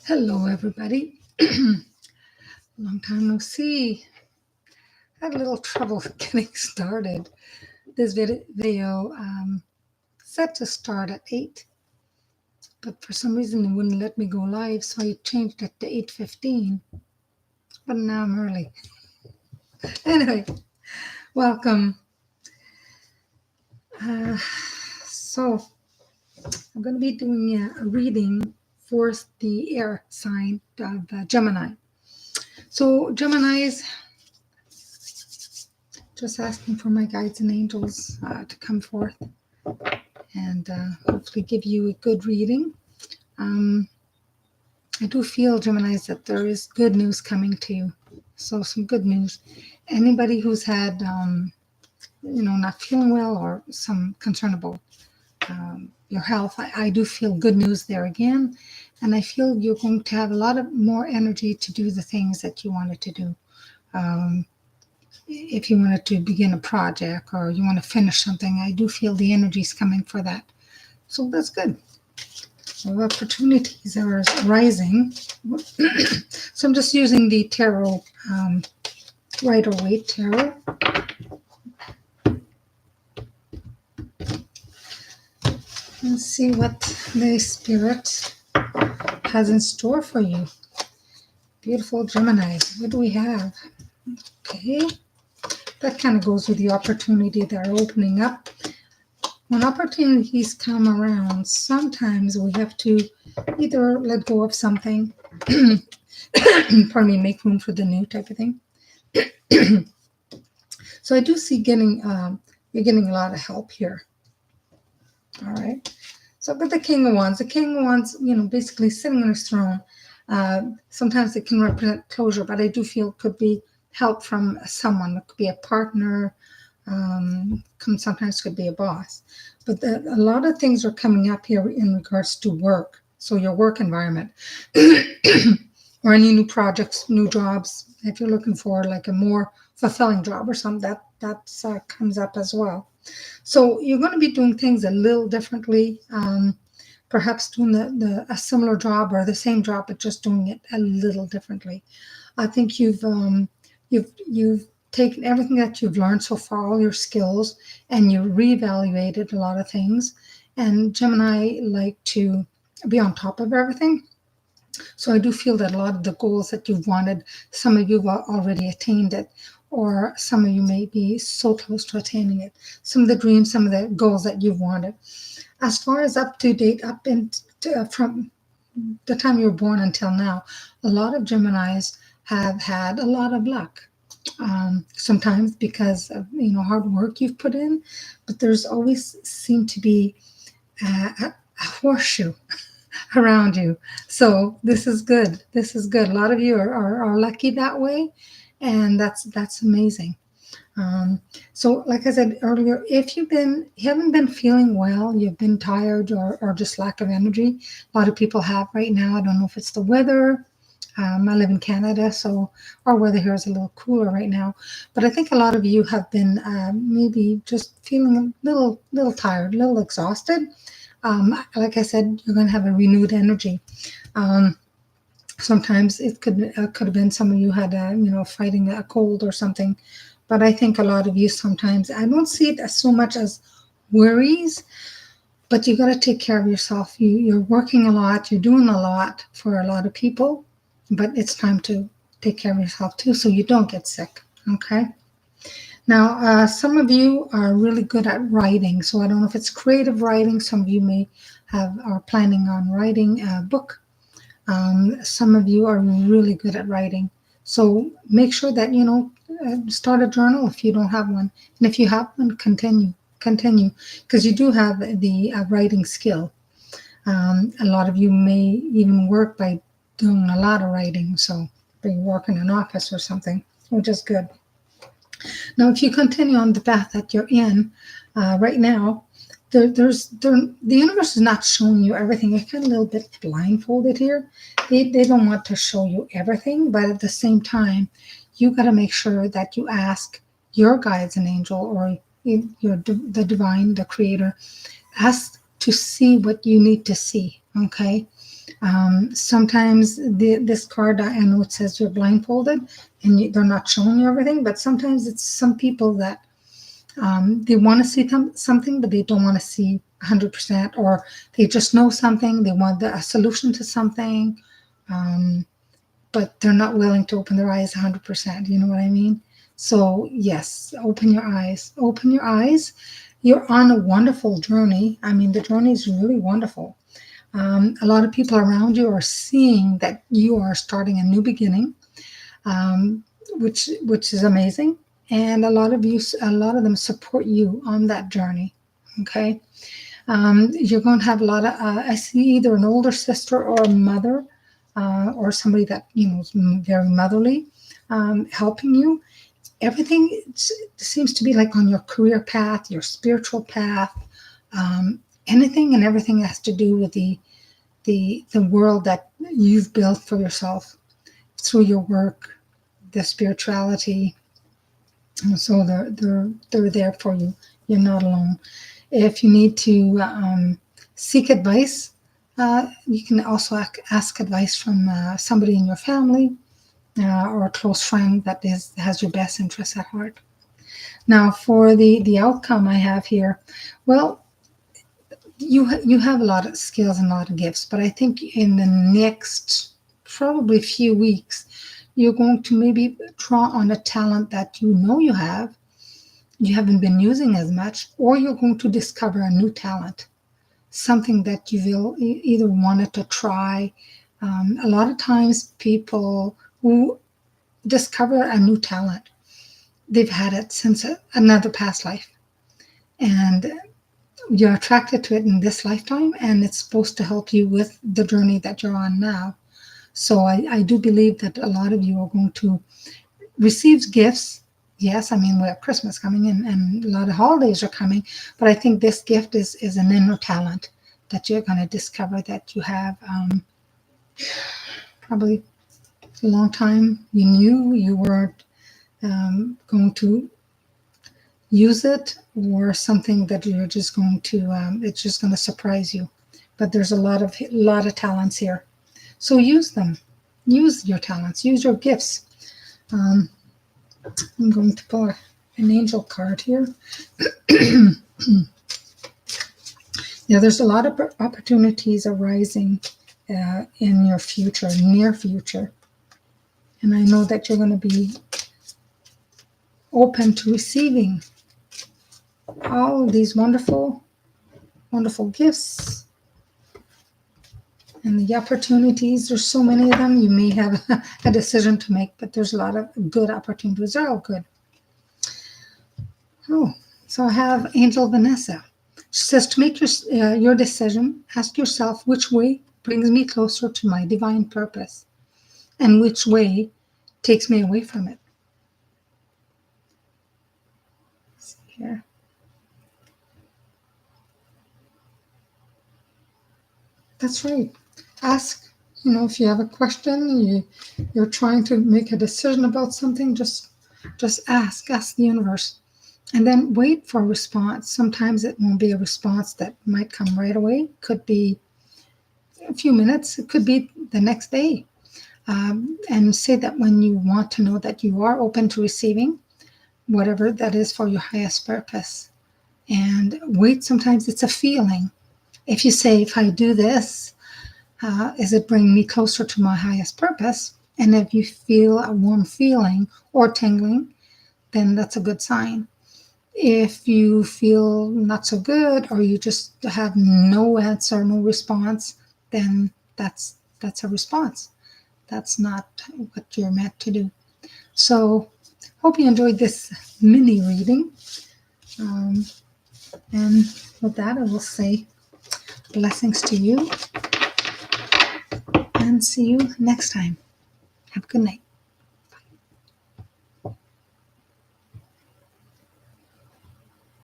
Hello, everybody. Long time no see. Had a little trouble getting started. This video set to start at 8, but for some reason it wouldn't let me go live, so I changed it to 8:15. But now I'm early. Anyway, welcome. So I'm going to be doing a reading for the air sign of Gemini. So Gemini's just asking for my guides and angels to come forth and hopefully give you a good reading. I do feel, Geminis, that there is good news coming to you. So some good news. Anybody who's had, not feeling well or some concern about your health, I do feel good news there again. And I feel you're going to have a lot of more energy to do the things that you wanted to do. If you wanted to begin a project or you want to finish something, I do feel the energy is coming for that. So that's good. So opportunities are rising. So I'm just using the tarot, Rider-Waite tarot. Let's see what the Spirit has in store for you. Beautiful Gemini. What do we have? Okay. That kind of goes with the opportunity that are opening up. When opportunities come around, sometimes we have to either let go of something, make room for the new type of thing. So I do see you're getting a lot of help here. All right. So, but the King of Wands, basically sitting on his throne. Sometimes it can represent closure, but I do feel it could be help from someone. It could be a partner. Sometimes could be a boss. But a lot of things are coming up here in regards to work. So your work environment or any new projects, new jobs. If you're looking for like a more fulfilling job or something, that comes up as well. So you're going to be doing things a little differently, perhaps doing a similar job or the same job, but just doing it a little differently. I think you've taken everything that you've learned so far, all your skills, and you reevaluated a lot of things. And Gemini like to be on top of everything. So I do feel that a lot of the goals that you've wanted, some of you have already attained it, or some of you may be so close to attaining it. Some of the dreams, some of the goals that you've wanted. As far as up to date, from the time you were born until now, a lot of Geminis have had a lot of luck. Sometimes because of hard work you've put in, but there's always seemed to be a horseshoe around you. So this is good. A lot of you are lucky that way, and that's amazing. So like I said earlier, if you haven't been feeling well, you've been tired or just lack of energy, a lot of people have right now. I don't know if it's the weather. I live in Canada, so our weather here is a little cooler right now. But I think a lot of you have been maybe just feeling a little tired, a little exhausted. Like I said, you're going to have a renewed energy. Sometimes it could have been some of you had fighting a cold or something. But I think a lot of you sometimes, I don't see it as so much as worries, but you got to take care of yourself. You're working a lot, you're doing a lot for a lot of people. But it's time to take care of yourself too, so you don't get sick, okay? Now, some of you are really good at writing, so I don't know if it's creative writing. Some of you are planning on writing a book. Some of you are really good at writing. So make sure that, start a journal if you don't have one. And if you have one, continue, because you do have the writing skill. A lot of you may even work by doing a lot of writing, so you work in an office or something, which is good. Now, if you continue on the path that you're in right now, the universe is not showing you everything. You're kind of a little bit blindfolded here. They don't want to show you everything, but at the same time, you got to make sure that you ask your guides and angel or the divine, the creator, ask to see what you need to see, okay? Sometimes this card, I know it says you're blindfolded and they're not showing you everything, but sometimes it's some people that they want to see something, but they don't want to see 100%, or they just know something, they want a solution to something, but they're not willing to open their eyes 100%. You know what I mean? So, yes, open your eyes. Open your eyes. You're on a wonderful journey. I mean, the journey is really wonderful. A lot of people around you are seeing that you are starting a new beginning, which is amazing. And a lot of them support you on that journey. Okay, you're going to have a lot of. I see either an older sister or a mother, or somebody that is very motherly, helping you. Everything seems to be like on your career path, your spiritual path. Anything and everything has to do with the world that you've built for yourself through your work, the spirituality. So they're there for you. You're not alone. If you need to seek advice, you can also ask advice from somebody in your family, or a close friend that has your best interests at heart. Now, for the outcome I have here, well, you have a lot of skills and a lot of gifts, but I think in the next probably few weeks, you're going to maybe draw on a talent that you haven't been using as much, or you're going to discover a new talent, something that you will either wanted to try. A lot of times people who discover a new talent, they've had it since another past life, and you're attracted to it in this lifetime, and it's supposed to help you with the journey that you're on now. So I do believe that a lot of you are going to receive gifts. Yes, I mean, we have Christmas coming in and a lot of holidays are coming, but I think this gift is an inner talent that you're going to discover that you have. Probably a long time you knew you weren't going to use it, or something that you're just going to, it's just going to surprise you. But there's a lot of talents here. So use them. Use your talents. Use your gifts. I'm going to pull an angel card here. Yeah, there's a lot of opportunities arising in your future, near future. And I know that you're going to be open to receiving all of these wonderful, wonderful gifts. And the opportunities, there's so many of them. You may have a decision to make, but there's a lot of good opportunities. They're all good. Oh, so I have Angel Vanessa. She says, to make your decision, ask yourself which way brings me closer to my divine purpose, and which way takes me away from it. Let's see here. That's right. Ask, if you have a question, you're trying to make a decision about something, just ask the universe, and then wait for a response. Sometimes it won't be a response that might come right away. Could be a few minutes. It could be the next day. And say that when you want to know that you are open to receiving whatever that is for your highest purpose. And wait, sometimes it's a feeling. If you say, if I do this, is it bringing me closer to my highest purpose? And if you feel a warm feeling or tingling, then that's a good sign. If you feel not so good, or you just have no answer, no response, then that's a response. That's not what you're meant to do. So, hope you enjoyed this mini reading. And with that, I will say blessings to you, and see you next time. Have a good night.